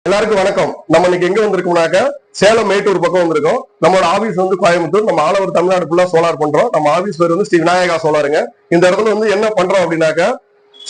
எல்லாருக்கும் வணக்கம். நம்ம இன்னைக்கு எங்க வந்திருக்கோம்னாக்க சேலம் மேட்டூர் பக்கம் வந்திருக்கோம். நம்மளோட ஆபீஸ் வந்து கோயம்புத்தூர். நம்ம ஆல் ஓவர் தமிழ்நாடு ஃபுல்லா சோலார் பண்றோம். நம்ம ஆபீஸ் பேர் வந்து ஸ்ரீ விநாயகா சோலாருங்க. இந்த இடத்துல வந்து என்ன பண்றோம் அப்படின்னாக்க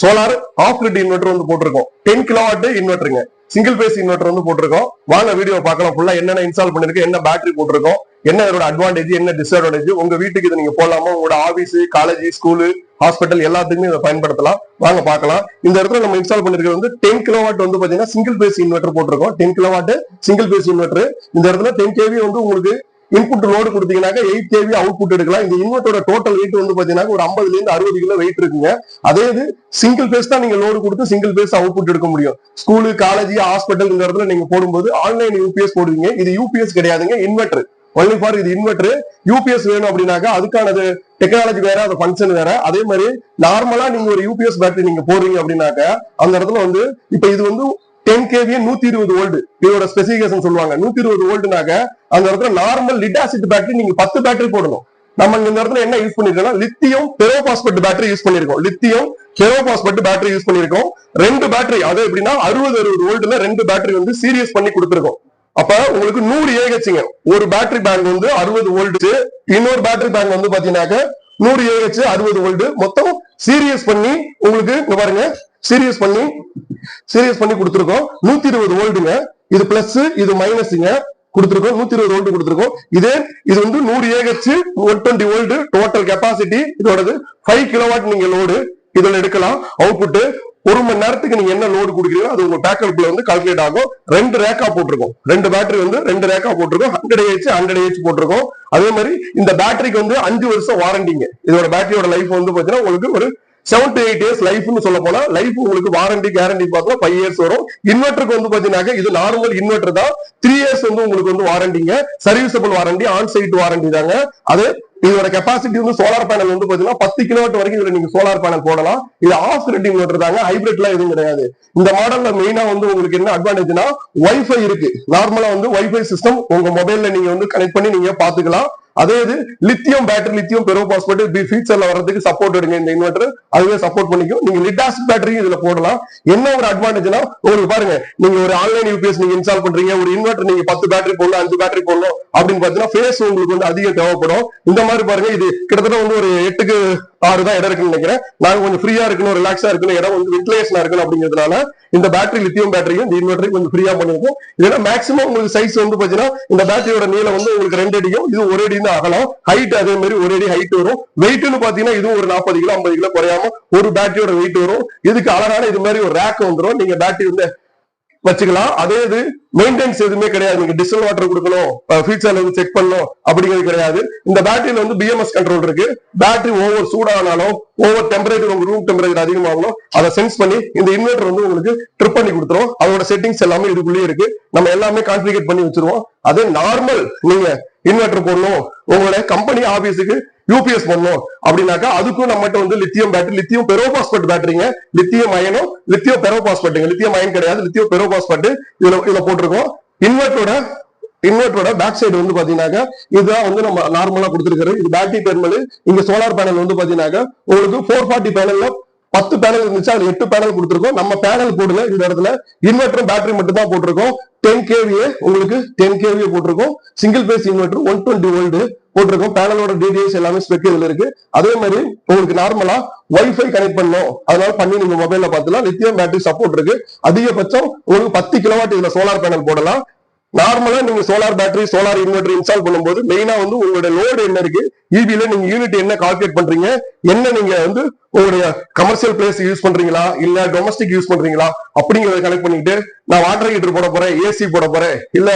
சோலார் ஆஃப் கிரிட் இன்வெர்டர் வந்து போட்டிருக்கோம். 10 கிலோவாட் இன்வெர்டருங்க, சிங்கிள் பேஸ் இன்வெர்டர் வந்து போட்டிருக்கோம். வாங்க வீடியோ பார்க்கலாம். ஃபுல்லா என்னென்ன இன்ஸ்டால் பண்ணிருக்கு, என்ன பேட்டரி போட்டிருக்கோம், என்ன இதோட அட்வான்டேஜ், என்ன டிஸ்அட்வான்டேஜ், உங்க வீட்டுக்கு இதை நீங்க போடலாமா, உங்களோட ஆபீஸ், காலேஜ், ஸ்கூலு, ஹாஸ்பிட்டல் எல்லாத்துக்குமே இதை பயன்படுத்தலாம். வாங்க பார்க்கலாம். இந்த இடத்துல நம்ம இன்ஸ்டால் பண்ணிருக்கிறது வந்து 10 கிலோவாட் வந்து பாத்தீங்கன்னா சிங்கிள் பேஸ் இன்வெர்டர் போட்டிருக்கோம். 10 கிலோவாட் சிங்கிள் பேஸ் இன்வெர்டர். இந்த இடத்துல 10 kV வந்து உங்களுக்கு இன்புட் லோடு கொடுத்தீங்கன்னா 8 kV அவுட்புட் எடுக்கலாம். இந்த இன்வெர்ட்டரோட டோட்டல் வெயிட் வந்து பாத்தீங்கன்னா ஒரு 50 இருந்து 60 கிலோ வெயிட் இருக்குங்க. அதே இது சிங்கிள் பேஸ் தான் நீங்க லோடு கொடுத்து சிங்கிள் பேஸ் அவுட்புட் எடுக்க முடியும். ஸ்கூலு, காலேஜ், ஹாஸ்பிட்டல் இந்த இடத்துல நீங்க போடும்போது ஆன்லைன் யூபிஎஸ் போடுவீங்க. இது யூபிஎஸ் கிடையாதுங்க, இன்வெர்டர் ஒன்லி ஃபார் இது இன்வெர்டர். யூபிஎஸ் வேணும் அப்படின்னாக்கா அதுக்கானது டெக்னாலஜி வேற, அது ஃபங்க்ஷன் வேற. அதே மாதிரி நார்மலா நீங்க ஒரு யூபிஎஸ் பேட்டரி நீங்க போடுறீங்க அப்படின்னாக்க அந்த இடத்துல வந்து இப்ப இது வந்து 10 kV 120 வோல்ட் இதோட ஸ்பெசிபிகேஷன் சொல்லுவாங்க. 120 வோல்ட்னாக்க அந்த இடத்துல நார்மல் லெட் ஆசிட் பேட்டரி நீங்க 10 பேட்டரி போடணும். நம்ம இந்த இடத்துல என்ன யூஸ் பண்ணிருக்கோம், லித்தியம் பெரோபாஸ்பேட் பேட்டரி யூஸ் பண்ணிருக்கோம். லித்தியம் பெரோபாஸ்பேட் பேட்டரி யூஸ் பண்ணிருக்கோம். 2 பேட்டரி, அது எப்படின்னா 60 வோல்ட்ல 2 பேட்டரி வந்து சீரியஸ் பண்ணி கொடுத்துருக்கோம். அப்ப உங்களுக்கு 100 AHங்க. ஒரு பேட்டரி பேங்க் வந்து 60 வோல்ட், இன்னொரு பேட்டரி பேங்க் வந்து பாத்தீங்கன்னாக்க 100 AH 60 வோல்ட். மொத்தம் சீரியஸ் பண்ணி உங்களுக்கு இங்க பாருங்க, சீரியஸ் பண்ணி கொடுத்துருக்கோம். 120 வோல்ட்டுங்க. இது பிளஸ் இது மைனஸ்ங்க கொடுத்துருக்கோம். 120 வோல்ட் கொடுத்துருக்கோம். இது வந்து 100 AH 120 வோல்ட் டோட்டல் கெப்பாசிட்டி. இதோடது 5 கிலோவாட் நீங்க லோடு இதுல எடுக்கலாம். அவுட்புட் ஒரு மணி நேரத்துக்கு நீங்க என்ன லோடு கொடுக்குறீங்களோ அது உங்க பேக்கப்ல வந்து கால்குலேட் ஆகும். 2 ரேக்கா போட்டிருக்கோம். 2 பேட்டரி வந்து 2 ரேக்கா போட்டிருக்கோம். 100 AH போட்டிருக்கோம். அதே மாதிரி இந்த பேட்டரிக்கு வந்து 5 வருஷம் வாரண்டிங்க. இதோட பேட்டரியோட லைஃப் வந்து பாத்தீங்கன்னா உங்களுக்கு ஒரு 7 to 8 years லைஃப்னு சொல்ல போனா லைஃப் உங்களுக்கு வாரண்டி கேரண்டி பார்த்தா 5 years வரும். இன்வெர்டருக்கு வந்து பாத்தீங்கன்னா இது நார்மல் இன்வெர்டர் தான். 3 years வந்து உங்களுக்கு வந்து வாரண்டிங்க. Serviceable warranty, on site warranty தாங்க. அது இதோட கெபாசிட்டி வந்து சோலார் பேனல் வந்து பாத்தீங்கன்னா 10 கிலோவாட் வரைக்கும் இதுல நீங்க சோலார் பேனல் போடலாம். இது ஆஃப் கிரிட் இன்வெர்டர் தாங்க, ஹைபிரிட்ல எதுவும் கிடையாது. இந்த மாடல்ல மெயினா வந்து உங்களுக்கு என்ன அட்வான்டேஜ்னா வைஃபை இருக்கு. நார்மலா வந்து வைஃபை சிஸ்டம் உங்க மொபைல்ல நீங்க வந்து கனெக்ட் பண்ணி நீங்க பாத்துக்கலாம். அதே இது லித்தியம் பேட்டரி, லித்தியம் பெரோபாஸ்பேட் ஃபீச்சர்ல வர்றதுக்கு சப்போர்ட் எடுங்க. இந்த இன்வெர்டர் அதுவே சப்போர்ட் பண்ணிக்கும். நீங்க லிட் ஆசிட் பேட்டரியும் இதுல போடலாம். என்ன ஒரு அட்வான்டேஜ்னா உங்களுக்கு பாருங்க, நீங்க ஒரு ஆன்லைன் யூபிஎஸ் நீங்க இன்ஸ்டால் பண்றீங்க, ஒரு இன்வெர்டர் நீங்க 10 பேட்டரி போடணும், 5 பேட்டரி போடணும் அப்படின்னு பாத்தீங்கன்னா ஃபேஸ் உங்களுக்கு வந்து அதிகம் தேவைப்படும். இந்த மாதிரி பாருங்க, இது கிட்டத்தட்ட வந்து ஒரு 8க்கு 6 தான் இடம் இருக்குன்னு நினைக்கிறேன். நாங்க கொஞ்சம் ஃப்ரீயா இருக்கணும், ரிலாக்ஸா இருக்கணும், இடம் வந்து வென்டிலேஷனா இருக்கணும் அப்படிங்கிறதுனால இந்த பேட்டரி லித்தியம் பேட்டரியும் இந்த இன்வெர்டரையும் கொஞ்சம் ஃப்ரீயா பண்ணிருக்கோம். இதெல்லாம் மேக்ஸிமம் உங்களுக்கு சைஸ் வந்து பாத்தீங்கன்னா இந்த பேட்டரியோட நீளம் வந்து உங்களுக்கு 2 அடியும், இது 1 அடி தான் அகலம். ஹைட் அதே மாதிரி 1 அடி ஹைட் வரும். வெயிட்னு பாத்தீங்கன்னா இதுவும் ஒரு 40 கிலோ 50 கிலோ குறையாம ஒரு பேட்டரியோட வெயிட் வரும். இதுக்கு அழகான இது மாதிரி ஒரு ரேக் வந்துடும். நீங்க பேட்டரி வந்து வச்சுக்கலாம். அதே இது மெயின்டெனன்ஸ் எதுவுமே கிடையாது. நீங்க டிஸ்டல் வாட்டர் கொடுக்கணும், ஃபீச்சர்ல வந்து செக் பண்ணணும் அப்படிங்கிறது கிடையாது. இந்த பேட்டரியில வந்து பிஎம்எஸ் கண்ட்ரோல் இருக்கு. பேட்டரி ஓவர் சூடானாலும், ஓவர் டெம்பரேச்சர் உங்க ரூம் டெம்பரேச்சர் அதிகமாகணும், அதை சென்ஸ் பண்ணி இந்த இன்வெர்டர் வந்து உங்களுக்கு ட்ரிப் பண்ணி கொடுத்துரும். அதோட செட்டிங்ஸ் எல்லாமே இதுக்குள்ளேயே இருக்கு. நம்ம எல்லாமே கான்ஃபிகர் பண்ணி வச்சிருவோம். அதே நார்மல் நீங்க இன்வெர்டர் போடணும், உங்களோட கம்பெனி ஆபீஸுக்கு யூபிஎஸ் பண்ணணும் அப்படின்னாக்கா அதுக்கும் நம்மகிட்ட வந்து லித்தியம் பேட்டரி, லித்தியம் பெரோபாஸ்பேட் பேட்டரிங்க. லித்தியம் அயனும் லித்தியம் பெரோபாஸ்பேட்டுங்க. லித்தியம் அயன் கிடையாது, லித்தியம் பெரோபாஸ்பேட் இதுல போட்டிருக்கோம். இன்வெர்டரோட பேக் சைடு வந்து பாத்தீங்கன்னா இதுதான் வந்து நம்ம நார்மலா கொடுத்துருக்காரு. இது பேட்டரி டெர்மினல். இங்க சோலார் பேனல் வந்து பாத்தீங்கன்னா உங்களுக்கு 440 பேனல்ல 10 பேனல் இருந்துச்சு, அது 8 பேனல் கொடுத்துருக்கோம். நம்ம பேனல் போடல இந்த இடத்துல, இன்வெர்டர் பேட்டரி மட்டும் தான் போட்டிருக்கோம். 10 kVA உங்களுக்கு 10 kVA போட்டிருக்கோம். சிங்கிள் பேஸ் இன்வெர்டர் 120 வோல்ட் போட்டிருக்கோம். பேனலோட டீடைல்ஸ் எல்லாமே ஸ்பெக் இதுல இருக்கு. அதே மாதிரி உங்களுக்கு நார்மலா வைஃபை கனெக்ட் பண்ணணும், அதனால பண்ணி நீங்க மொபைல்ல பாத்துலாம். லித்தியம் பேட்டரி சப்போர்ட் இருக்கு. அதிகபட்சம் உங்களுக்கு 10 கிலோவாட் இதுல சோலார் பேனல் போடலாம். நார்மலா நீங்க solar battery, solar inverter install பண்ணும்போது மெயினா வந்து உங்களோட லோடு என்ன இருக்கு, இபில நீங்க யூனிட் என்ன கால்குலேட் பண்றீங்க, என்ன நீங்க வந்து உங்களுடைய கமர்ஷியல் பிளேஸ் யூஸ் பண்றீங்களா இல்ல டொமஸ்டிக் யூஸ் பண்றீங்களா அப்படிங்கறத கனெக்ட் பண்ணிட்டு, நான் வாட்டர் ஹீட்டர் போட போறேன், ஏசி போட போறேன், இல்ல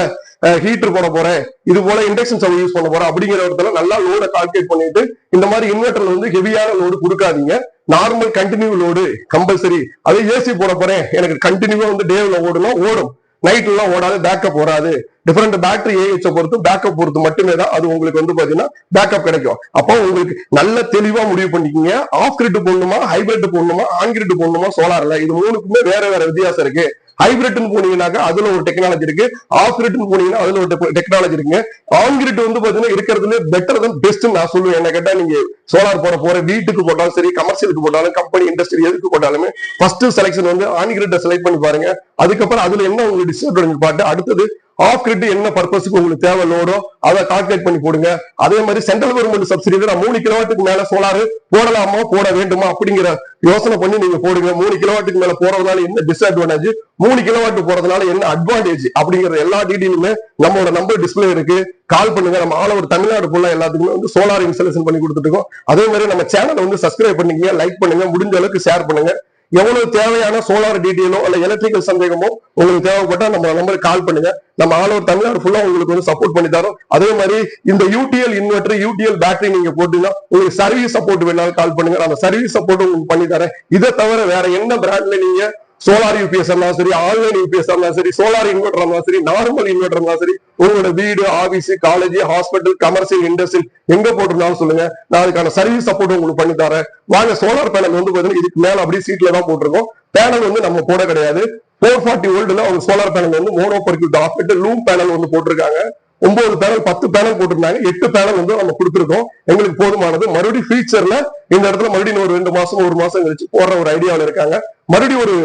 ஹீட்டர் போட போறேன், இது போல இண்டக்ஷன் ஸ்டவ் யூஸ் பண்ண போறேன் அப்படிங்கிற இடத்துல நல்லா லோட கால்குலேட் பண்ணிட்டு இந்த மாதிரி இன்வெர்டர்ல வந்து ஹெவியான லோடு கொடுக்காதீங்க. Normal continue load compulsory. அதே ஏசி போட போறேன், எனக்கு கண்டினியூவா வந்து டேவ்ல ஓடும், நைட் எல்லாம் ஓடாது, பேக்கப் வராது. டிஃபரெண்ட் பேட்டரி ஏஹெச் பொறுத்து பேக்கப் பொறுத்து மட்டுமே தான் அது உங்களுக்கு வந்து பாத்தீங்கன்னா பேக்கப் கிடைக்கும். அப்போ உங்களுக்கு நல்ல தெளிவா முடிவு பண்ணிக்கீங்க. ஆஃப் கிரிட் போடணுமா, ஹைபிரிட் போடணுமா, ஆன் கிரிட் போடணுமா சோலார்ல, இது மூணுக்குமே வேற வேற வித்தியாசம் இருக்கு. ஹைபிரிட்னு போனீங்கன்னாக்கா அதுல ஒரு டெக்னாலஜி இருக்கு, ஆஃப் கிரிட்னு போனீங்கன்னா அதுல ஒரு டெக்னாலஜி இருக்குங்க. ஆன் கிரிட் வந்து பாத்தீங்கன்னா இருக்கிறதுல பெட்டர் தான் பெஸ்ட் நான் சொல்லுவேன். என்ன கேட்டா நீங்க சோலார் போற வீட்டுக்கு போட்டாலும் சரி, கமர்ஷியலுக்கு போட்டாலும், கம்பெனி இண்டஸ்ட்ரி எதுக்கு போட்டாலுமே ஃபர்ஸ்ட் செலக்ஷன் வந்து ஆன் கிரிட் செலக்ட் பண்ணி பாருங்க. அதுக்கப்புறம் அதுல என்ன உங்களுக்கு டிஸ்அட்வான்டேஜ் பார்த்து அடுத்தது ஆஃப் கிரிட் என்ன பர்பஸ்க்கு உங்களுக்கு தேவை லோடோ அதை கால்குலேட் பண்ணி போடுங்க. அதே மாதிரி சென்ட்ரல் கவர்மெண்ட் சப்சிடி நான் 3 கிலோவாட்டுக்கு மேல சோலார் போடலாமா போட வேண்டுமா அப்படிங்கிற யோசனை பண்ணி நீங்க போடுங்க. 3 கிலோவாட்டுக்கு மேல போறதுனால என்ன டிஸ்அட்வான்டேஜ், 3 கிலோவாட் போறதுனால என்ன அட்வான்டேஜ் அப்படிங்கிற எல்லா டீடைலுமே நம்மளோட நம்பர் டிஸ்பிளே இருக்கு. கால் பண்ணுங்க. நம்ம ஆல் ஓவர் தமிழ்நாடு ஃபுல்லா எல்லாத்துக்குமே வந்து சோலார் இன்ஸ்டாலேஷன் பண்ணி கொடுத்துட்டு இருக்கோம். அதே மாதிரி நம்ம சேனலை வந்து சப்ஸ்கிரைப் பண்ணிக்கங்க, லைக் பண்ணுங்க, முடிஞ்ச அளவுக்கு ஷேர் பண்ணுங்க. எவ்வளவு தேவையான சோலார் டீடைலோ அல்ல எலக்ட்ரிக்கல் சந்தேகமோ உங்களுக்கு தேவைப்பட்டா நம்ம நம்பருக்கு கால் பண்ணுங்க. நம்ம ஆல் ஓவர் தமிழ்நாடு ஃபுல்லா உங்களுக்கு வந்து சப்போர்ட் பண்ணி தரோம். அதே மாதிரி இந்த யூடிஎல் இன்வெர்டர், யூடிஎல் பேட்டரி நீங்க போட்டீங்கன்னா உங்களுக்கு சர்வீஸ் சப்போர்ட் வேணாலும் கால் பண்ணுங்க. அந்த சர்வீஸ் சப்போர்ட் உங்களுக்கு பண்ணி தரேன். இதை தவிர வேற என்ன பிராண்ட்ல நீங்க சோலார் யூபிஎஸ் இருந்தாலும் சரி, ஆன்லைன் யூபிஎஸ் இருந்தாலும் சரி, சோலார் இன்வெர்டர் இருந்தாலும் சரி, நார்மல் இன்வெர்டர் இருந்தாலும் சரி, உங்களோட வீடு, office, college, hospital, commercial, industry எங்க போட்டிருந்தாலும் சொல்லுங்க. நான் அதுக்கான சர்வீஸ் சப்போர்ட் உங்களுக்கு பண்ணி தரேன். வாங்க. சோலார் பேனல் வந்து பாத்தீங்கன்னா இதுக்கு மேல அப்படியே சீட்ல தான் போட்டிருக்கோம். பேனல் வந்து நம்ம போட கிடையாது. 440 வோல்ட்ல அவங்க சோலார் பேனல் வந்து மோனோ பர்க்யூட் ஆஃப் லூம் பேனல் வந்து போட்டிருக்காங்க. 9 பேனல் 10 பேனல் போட்டிருந்தாங்க. 8 பேனல் வந்து நம்ம கொடுத்துருக்கோம். எங்களுக்கு போதுமானது. மறுபடியும் ஃபியூச்சர்ல இந்த இடத்துல மறுபடியும் ஒரு 2 மாசம் 1 மாசம் கழிச்சு போடுற ஒரு ஐடியாவில் இருக்காங்க. மறுபடியும் ஒரு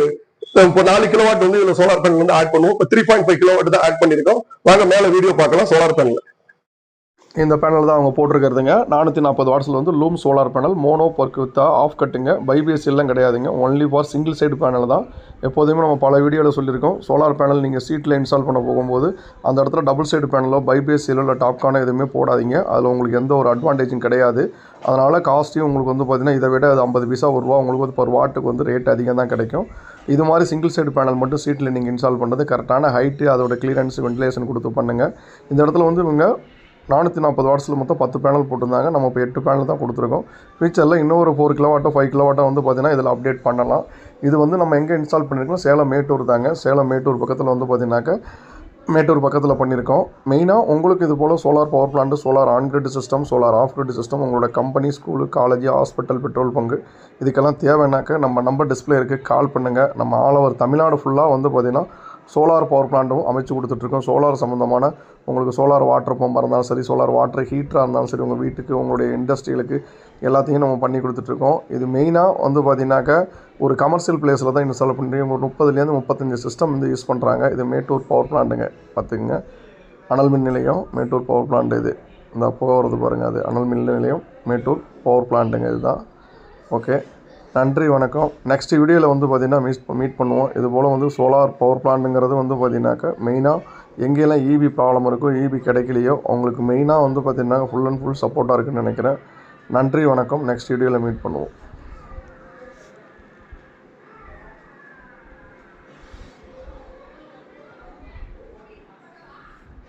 4 கிலோவாட் வந்து இதுல சோலார் பேனல் வந்து ஆட் பண்ணுவோம். இப்போ 3.5 கிலோவாட் தான் ஆட் பண்ணிருக்கோம். வாங்க மேல வீடியோ பார்க்கலாம். சோலார் பேனல் இந்த பேனல் தான் அவங்க போட்டிருக்கிறதுங்க. 440 வாட்ஸில் வந்து Loom solar panel, mono PERC with half கட்டுங்க, பைபிஎஸ் எல்லாம் கிடையாதுங்க. Only for single side panel தான். எப்போதுமே நம்ம பல வீடியோவில் சொல்லியிருக்கோம், சோலார் பேனல் நீங்கள் சீட்டில் இன்ஸ்டால் பண்ண போகும்போது அந்த இடத்துல டபுள் சைடு பேனலோ பைபிஎஸ் இல்லை டாப்கானோ எதுவுமே போடாதீங்க. அதில் உங்களுக்கு எந்த ஒரு அட்வான்டேஜும் கிடையாது. அதனால் காஸ்ட்டையும் உங்களுக்கு வந்து பார்த்திங்கன்னா இதை விட அது 50 பைசா ரூபா உங்களுக்கு வந்து பர் வாட்டுக்கு வந்து ரேட் அதிகம் தான் கிடைக்கும். இது மாதிரி சிங்கிள் சைடு பேனல் மட்டும் சீட்டில் நீங்கள் இன்ஸ்டால் பண்ணுறது கரெக்டான ஹைட்டு, அதோட கிளியரன்ஸ், வென்டிலேஷன் கொடுத்து பண்ணுங்கள். இந்த இடத்துல வந்து இவங்க 440 வாட்ஸில் மொத்தம் 10 பேனல் போட்டிருந்தாங்க. நம்ம இப்போ 8 பேனல் தான் கொடுத்துருக்கோம். ஃபியூச்சரில் இன்னொரு 4 கிலோவாட்டோ 5 கிலோவாட்டோ வந்து பார்த்திங்கன்னா இதில் அப்டேட் பண்ணலாம். இது வந்து நம்ம எங்கே இன்ஸ்டால் பண்ணியிருக்கோம், சேலம் மேட்டூர் தாங்க. சேலம் மேட்டூர் பக்கத்தில் வந்து பார்த்திங்கனாக்கா மேட்டூர் பக்கத்தில் பண்ணியிருக்கோம். மெயினாக உங்களுக்கு இது போல் solar power plant, solar on grid system, solar off grid system, உங்களோட company, school, college, hospital, petrol bunk இதுக்கெல்லாம் தேவைன்னாக்க நம்ம நம்பர் டிஸ்பிளே இருக்குது, கால் பண்ணுங்கள். நம்ம ஆல் ஓவர் தமிழ்நாடு ஃபுல்லாக வந்து பார்த்திங்கன்னா சோலார் பவர் பிளான்ட்டும் அமைச்சு கொடுத்துட்ருக்கோம். சோலார் சம்மந்தமான உங்களுக்கு சோலார் வாட்டர் பம்பாக இருந்தாலும் சரி, சோலார் வாட்டர் ஹீட்டராக இருந்தாலும் சரி, உங்கள் வீட்டுக்கு, உங்களுடைய இண்டஸ்ட்ரிகளுக்கு எல்லாத்தையும் நம்ம பண்ணி கொடுத்துட்ருக்கோம். இது மெயினாக வந்து பார்த்திங்கனாக்கா ஒரு கமர்ஷியல் பிளேஸில் தான் இன்ஸ்டால் பண்ணுறீங்க. ஒரு 30லேருந்து 35 சிஸ்டம் வந்து யூஸ் பண்ணுறாங்க. இது மேட்டூர் பவர் பிளான்ட்டுங்க. பார்த்துக்குங்க, அனல் மின் நிலையம் மேட்டூர் பவர் பிளான்ட். இது இந்த போகிறது பாருங்கள், அது அனல் மின் நிலையம் மேட்டூர் பவர் பிளான்ட்டுங்க. இதுதான். ஓகே, நன்றி, வணக்கம். நெக்ஸ்ட் வீடியோவில் வந்து பார்த்திங்கன்னா மீட் பண்ணுவோம். இது போல் வந்து சோலார் பவர் பிளான்ட்டுங்கிறது வந்து பார்த்திங்கனாக்கா மெயினாக எங்கெல்லாம் ஈபி ப்ராப்ளம் இருக்கோ, ஈபி கிடைக்கலையோ அவங்களுக்கு மெயினாக வந்து பார்த்திங்கன்னா ஃபுல் அண்ட் ஃபுல் சப்போர்ட்டாக இருக்குதுன்னு நினைக்கிறேன். நன்றி, வணக்கம். நெக்ஸ்ட் வீடியோவில் மீட் பண்ணுவோம்.